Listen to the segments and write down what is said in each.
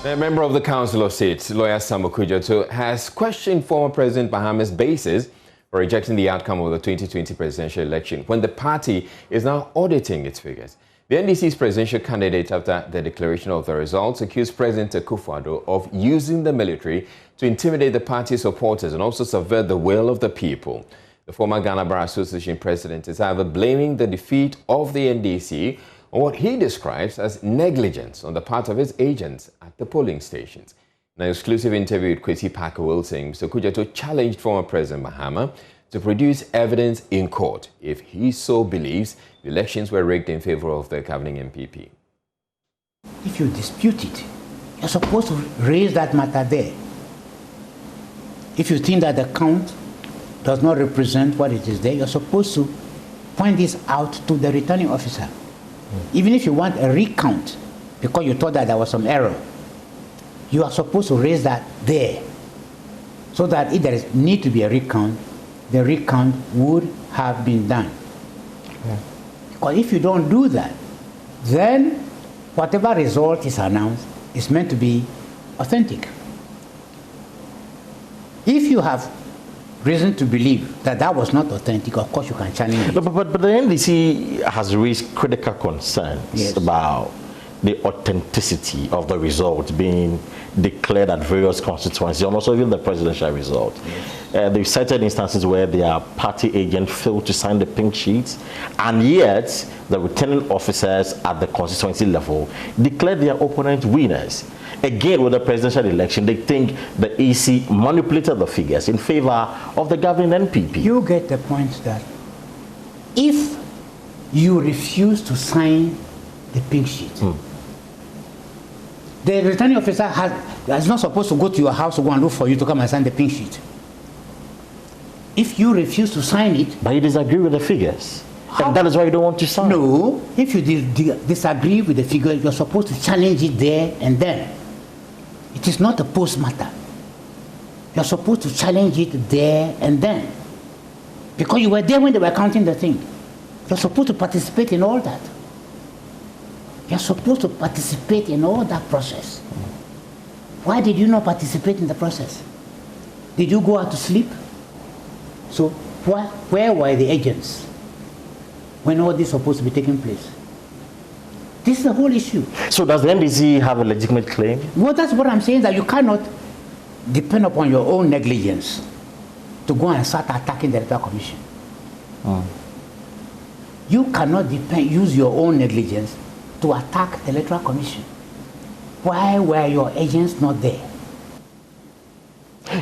A member of the Council of State, lawyer Okudzeto, has questioned former President Mahama's basis for rejecting the outcome of the 2020 presidential election when the party is now auditing its figures. The NDC's presidential candidate, after the declaration of the results, accused President Akufo-Addo of using the military to intimidate the party's supporters and also subvert the will of the people. The former Ghana Bar Association president is, however, blaming the defeat of the NDC on what he describes as negligence on the part of his agents at the polling stations. In an exclusive interview with Kwesi Parker-Wilson, Mr. Okudzeto challenged former President Mahama to produce evidence in court if he so believes the elections were rigged in favor of the governing MPP. If you dispute it, you're supposed to raise that matter there. If you think that the count does not represent what it is there, you're supposed to point this out to the returning officer. Even if you want a recount, because you thought that there was some error, you are supposed to raise that there, so that if there is need to be a recount, the recount would have been done. Because if you don't do that, then whatever result is announced is meant to be authentic. If you have reason to believe that that was not authentic, of course you can challenge it. But the NDC has raised critical concerns about the authenticity of the result being declared at various constituencies, and also even the presidential result. They've cited instances where their party agent failed to sign the pink sheets, and yet the returning officers at the constituency level declared their opponents winners. Again, with the presidential election, they think the EC manipulated the figures in favor of the governing NPP. You get the point that if you refuse to sign the pink sheet, the returning officer is not supposed to go to your house to go and look for you to come and sign the pink sheet. If you refuse to sign it... But you disagree with the figures. And that is why you don't want to sign. No. If you disagree with the figure, you're supposed to challenge it there and then. It is not a post matter. You're supposed to challenge it there and then. Because you were there when they were counting the thing. You're supposed to participate in all that. You're supposed to participate in all that process. Why did you not participate in the process? Did you go out to sleep? So where were the agents when all this was supposed to be taking place? This is the whole issue. So does the NDC have a legitimate claim? Well, that's what I'm saying, that you cannot depend upon your own negligence to go and start attacking the Electoral Commission. You cannot use your own negligence to attack the Electoral Commission. Why were your agents not there?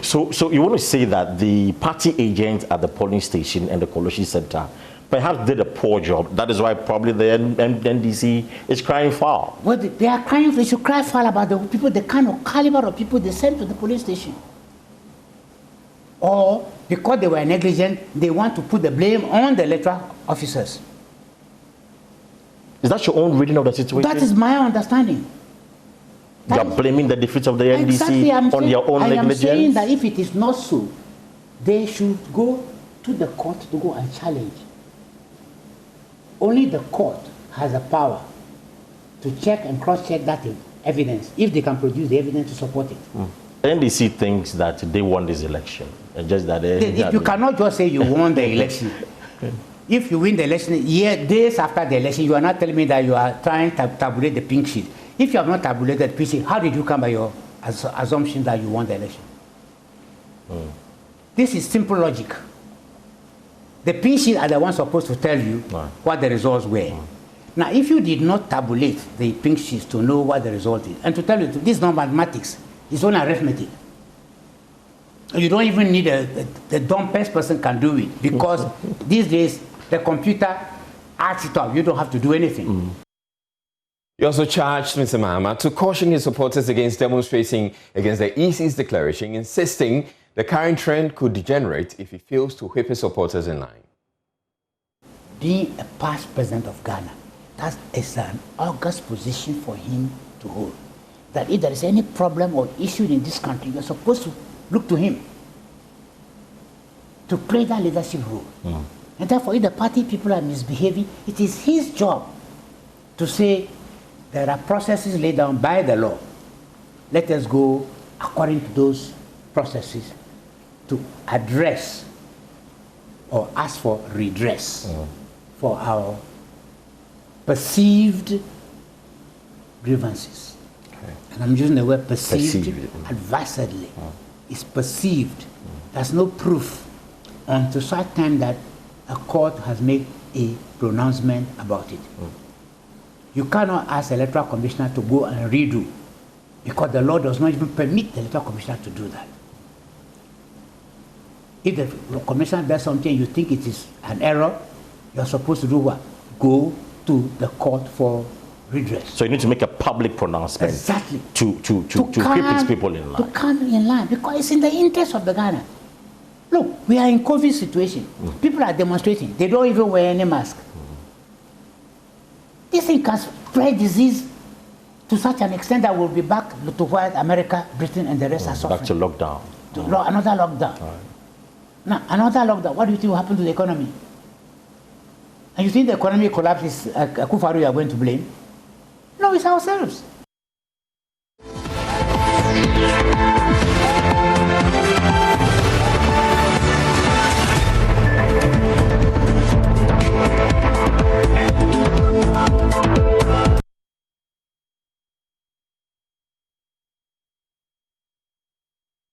So you want to say that the party agents at the polling station and the collation center perhaps did a poor job. That is why probably the NDC is crying foul. Well, they are crying. They should cry foul about the people, the kind of caliber of people they sent to the police station. Or because they were negligent, they want to put the blame on the electoral officers. Is that your own reading of the situation? That is my understanding. You are blaming the defeat of the NDC on your own negligence? I am saying that if it is not so, they should go to the court to go and challenge. Only the court has the power to check and cross-check that evidence, if they can produce the evidence to support it. The NDC thinks that they won this election. Just that if you cannot just say you won the election. If you win the election, days after the election, you are not telling me that you are trying to tabulate the pink sheet. If you have not tabulated the pink sheet, how did you come by your assumption that you won the election? This is simple logic. The pink sheet are the ones supposed to tell you what the results were. Now, if you did not tabulate the pink sheets to know what the result is, and to tell you this is not mathematics, it's only arithmetic. You don't even need the dumbest person can do it, because these days the computer adds it up. You don't have to do anything. He also charged Mr. Mahama to caution his supporters against demonstrating against the EC's declaration, insisting the current trend could degenerate if he fails to whip his supporters in line. Being a past president of Ghana, that is an august position for him to hold. That if there is any problem or issue in this country, you're supposed to look to him to play that leadership role. And therefore, if the party people are misbehaving, it is his job to say there are processes laid down by the law let us go according to those processes to address or ask for redress for our perceived grievances. Okay. And I'm using the word perceived advisedly. It's perceived. There's no proof until such time that a court has made a pronouncement about it. You cannot ask the electoral commissioner to go and redo, because the law does not even permit the electoral commissioner to do that. If the commissioner does something you think it is an error, you're supposed to do what? Go to the court for redress. So you need to make a public pronouncement. Exactly. To keep its people in line. To come in line, because it's in the interest of the Ghana. Look, we are in COVID situation. People are demonstrating. They don't even wear any mask. This thing can spread disease to such an extent that we'll be back to where America, Britain, and the rest are suffering. Back to lockdown. Another lockdown. Right. Now, another lockdown. What do you think will happen to the economy? And you think the economy collapses, Akufo-Addo, you are going to blame? No, it's ourselves.